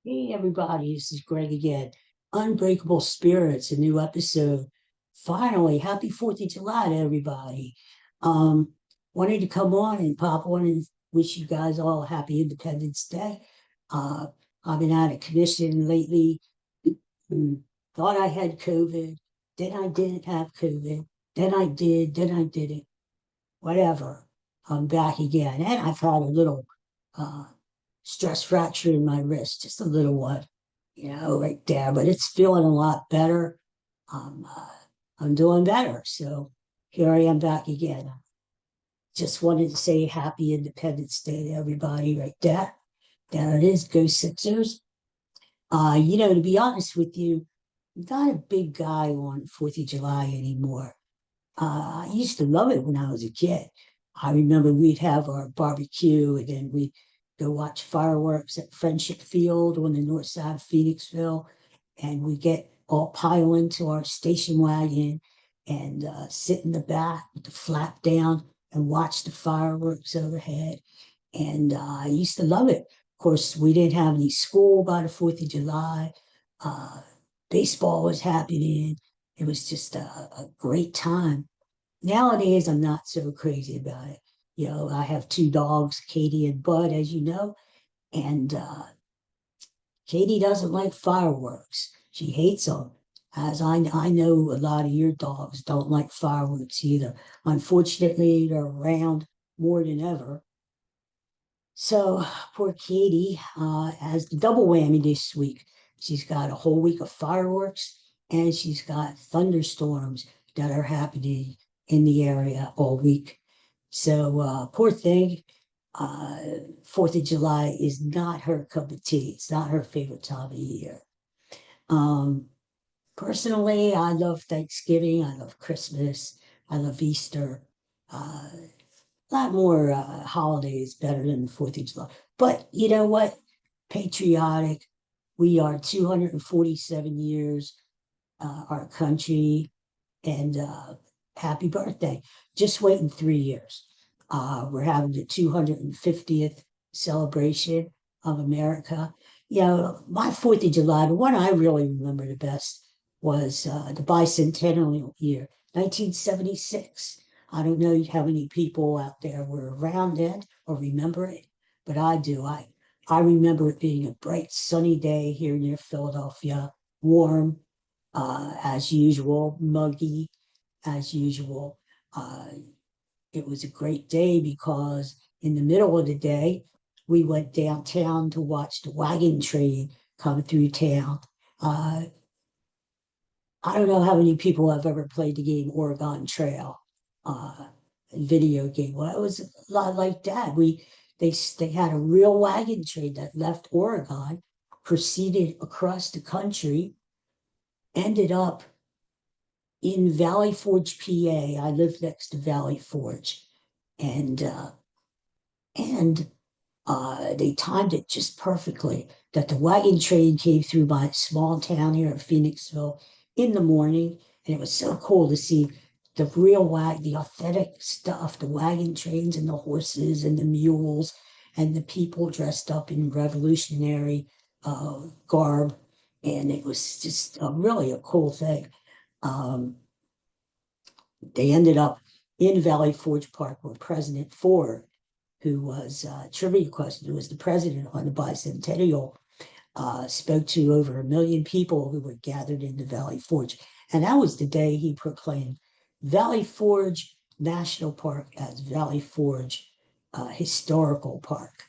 Hey everybody, this is Greg again. Unbreakable Spirits, a new episode. Finally, happy 4th of July to everybody. Um, Wanted to come on and pop on and wish you guys all a happy Independence Day. Uh, I've been out of commission lately. Mm, Thought I had COVID, then I didn't have COVID, then I did, then I didn't. Whatever. I'm back again. And I've had a little uh stress fracture in my wrist, just a little one, right there, but it's feeling a lot better. Um, uh, I'm doing better. So here I am back again. Just wanted to say happy Independence Day to everybody right there. There it is. Go Sixers. To be honest with you, I'm not a big guy on 4th of July anymore. I used to love it when I was a kid. I remember we'd have our barbecue and then we'd go watch fireworks at Friendship Field on the north side of Phoenixville. And we get all pile into our station wagon and sit in the back with the flap down and watch the fireworks overhead. And I used to love it. Of course, we didn't have any school by the 4th of July. Uh, Baseball was happening. It was just a great time. Nowadays, I'm not so crazy about it. I have two dogs, Katie and Bud, as you know, and Katie doesn't like fireworks. She hates them. As I know, a lot of your dogs don't like fireworks either. Unfortunately, they're around more than ever. So poor Katie has the double whammy this week. She's got a whole week of fireworks and she's got thunderstorms that are happening in the area all week. So poor thing. 4th of July is not her cup of tea. It's not her favorite time of year. Um, Personally, I love Thanksgiving. I love Christmas. I love Easter. A lot more holidays better than the 4th of July. But you know what? Patriotic. We are 247 years, our country, and happy birthday. Just waiting 3 years. We're having the 250th celebration of America. My 4th of July, the one I really remember the best was the bicentennial year, 1976. I don't know how many people out there were around then or remember it, but I do. I remember it being a bright sunny day here near Philadelphia, warm as usual, muggy as usual. Uh, it was a great day because in the middle of the day, we went downtown to watch the wagon train come through town. Uh, I don't know how many people have ever played the game Oregon Trail, uh, video game. Well, it was a lot like that. They had a real wagon train that left Oregon, proceeded across the country, ended up in Valley Forge, PA. I live next to Valley Forge, and they timed it just perfectly that the wagon train came through my small town here in Phoenixville in the morning. And it was so cool to see the real the authentic stuff, the wagon trains and the horses and the mules and the people dressed up in revolutionary garb. And it was just really a cool thing. Um, they ended up in Valley Forge Park where President Ford, who was trivia question, who was the president on the bicentennial, spoke to over 1 million people who were gathered in the Valley Forge. And that was the day he proclaimed Valley Forge National Park as Valley Forge Historical Park.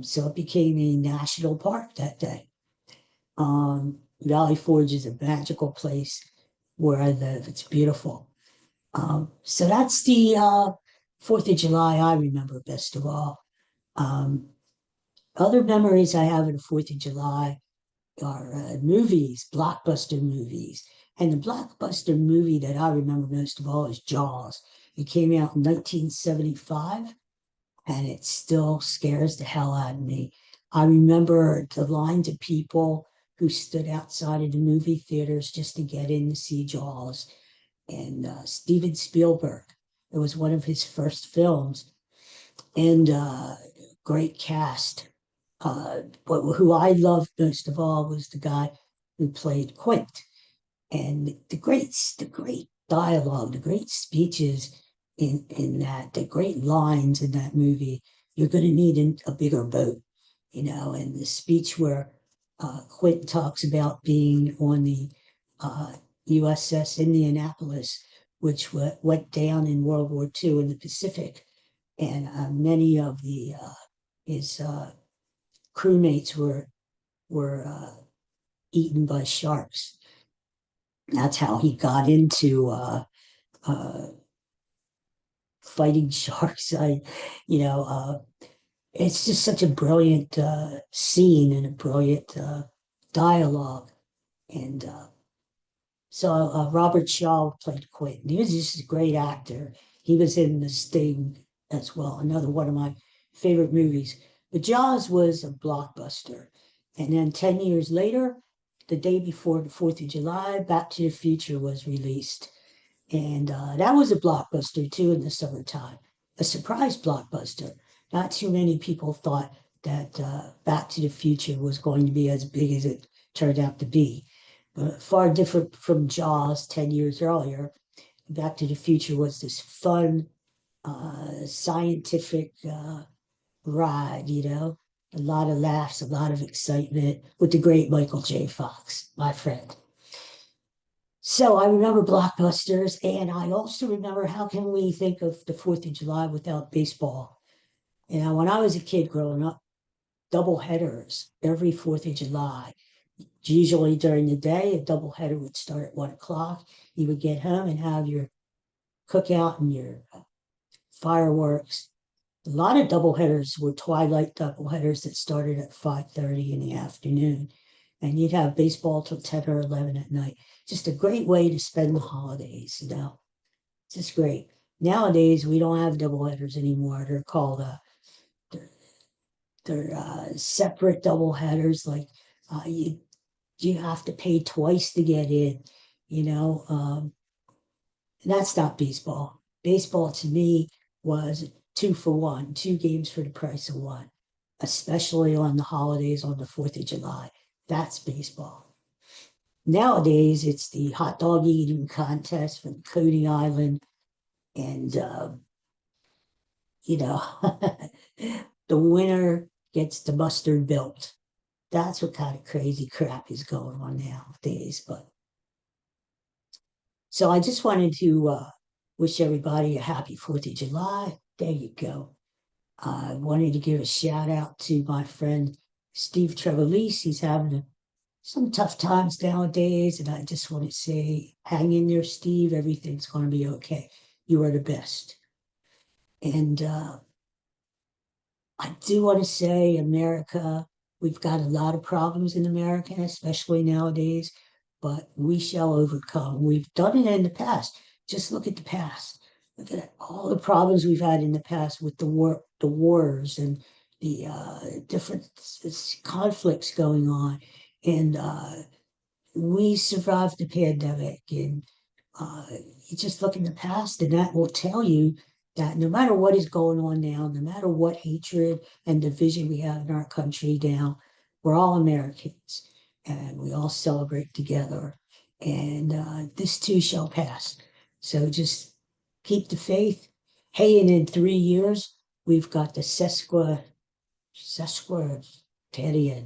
So it became a national park that day. Valley Forge is a magical place where I live. It's beautiful. So that's the 4th of July I remember best of all. Um, Other memories I have of the 4th of July are movies, blockbuster movies. And the blockbuster movie that I remember most of all is Jaws. It came out in 1975 and it still scares the hell out of me. I remember the lines of people who stood outside of the movie theaters just to get in to see Jaws. And Steven Spielberg, it was one of his first films and great cast. But who I loved most of all was the guy who played Quint, and the great dialogue, the great speeches in that, the great lines in that movie. You're going to need a bigger boat, and the speech where Quint talks about being on the USS Indianapolis, which went down in World War II in the Pacific, and many of his crewmates were eaten by sharks. That's how he got into uh, fighting sharks. It's just such a brilliant scene and a brilliant dialogue. And Robert Shaw played Quentin. He was just a great actor. He was in The Sting as well, another one of my favorite movies. But Jaws was a blockbuster. And then 10 years later, the day before the 4th of July, Back to the Future was released. And that was a blockbuster too in the summertime, a surprise blockbuster. Not too many people thought that Back to the Future was going to be as big as it turned out to be. But far different from Jaws 10 years earlier. Back to the Future was this fun, scientific ride, a lot of laughs, a lot of excitement with the great Michael J. Fox, my friend. So I remember Blockbusters, and I also remember how can we think of the 4th of July without baseball? When I was a kid growing up, doubleheaders every 4th of July. Usually during the day, a doubleheader would start at 1 o'clock. You would get home and have your cookout and your fireworks. A lot of doubleheaders were twilight doubleheaders that started at 5:30 in the afternoon, and you'd have baseball till 10 or 11 at night. Just a great way to spend the holidays, It's just great. Nowadays, we don't have doubleheaders anymore. They're called they're separate doubleheaders. Like you have to pay twice to get in. You know, that's not baseball. Baseball to me was 2 for 1, 2 games for the price of one, especially on the holidays on the 4th of July. That's baseball. Nowadays, it's the hot dog eating contest from Coney Island, and you know, the winner gets the mustard belt. That's what kind of crazy crap is going on nowadays. But so I just wanted to wish everybody a happy 4th of July. There you go. I wanted to give a shout out to my friend Steve Trevelise. He's having some tough times nowadays, and I just want to say, hang in there, Steve. Everything's going to be okay. You are the best. And I do want to say, America, we've got a lot of problems in America, especially nowadays, but we shall overcome. We've done it in the past. Just look at the past. Look at all the problems we've had in the past with the wars, and the different conflicts going on, and we survived the pandemic. And uh, you just look in the past, and that will tell you that no matter what is going on now, no matter what hatred and division we have in our country now, we're all Americans, and we all celebrate together. And this too shall pass. So just keep the faith. Hey, and in 3 years, we've got the sesquicentennial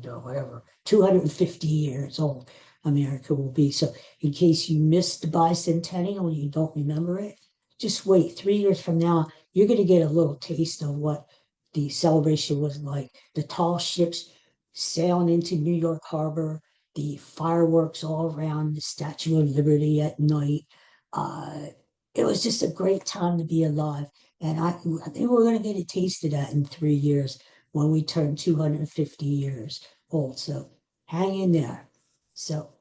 or whatever, 250 years old America will be. So in case you missed the bicentennial and you don't remember it, just wait. 3 years from now, you're going to get a little taste of what the celebration was like. The tall ships sailing into New York Harbor, the fireworks all around the Statue of Liberty at night. Uh, it was just a great time to be alive. And I think we're going to get a taste of that in 3 years when we turn 250 years old. So hang in there. So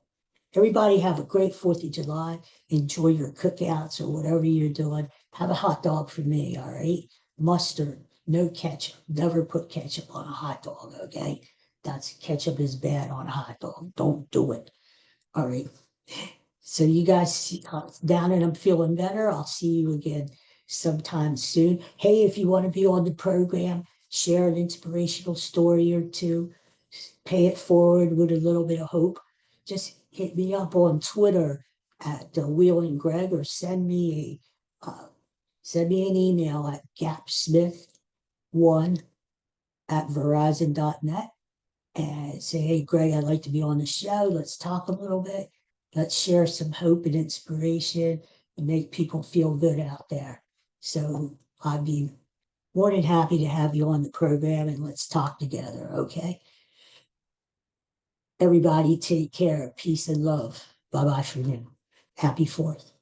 everybody have a great 4th of July. Enjoy your cookouts or whatever you're doing. Have a hot dog for me, all right? Mustard, no ketchup. Never put ketchup on a hot dog, okay? That's ketchup is bad on a hot dog. Don't do it. All right. So you guys down and I'm feeling better. I'll see you again sometime soon. Hey, if you want to be on the program, share an inspirational story or two, pay it forward with a little bit of hope, just hit me up on Twitter at Wheel and Greg, or send me an email at gapsmith1@verizon.net and say, hey, Greg, I'd like to be on the show. Let's talk a little bit. Let's share some hope and inspiration and make people feel good out there. So I'd be more than happy to have you on the program, and let's talk together. Okay. Everybody take care. Peace and love. Bye bye for now. Happy 4th.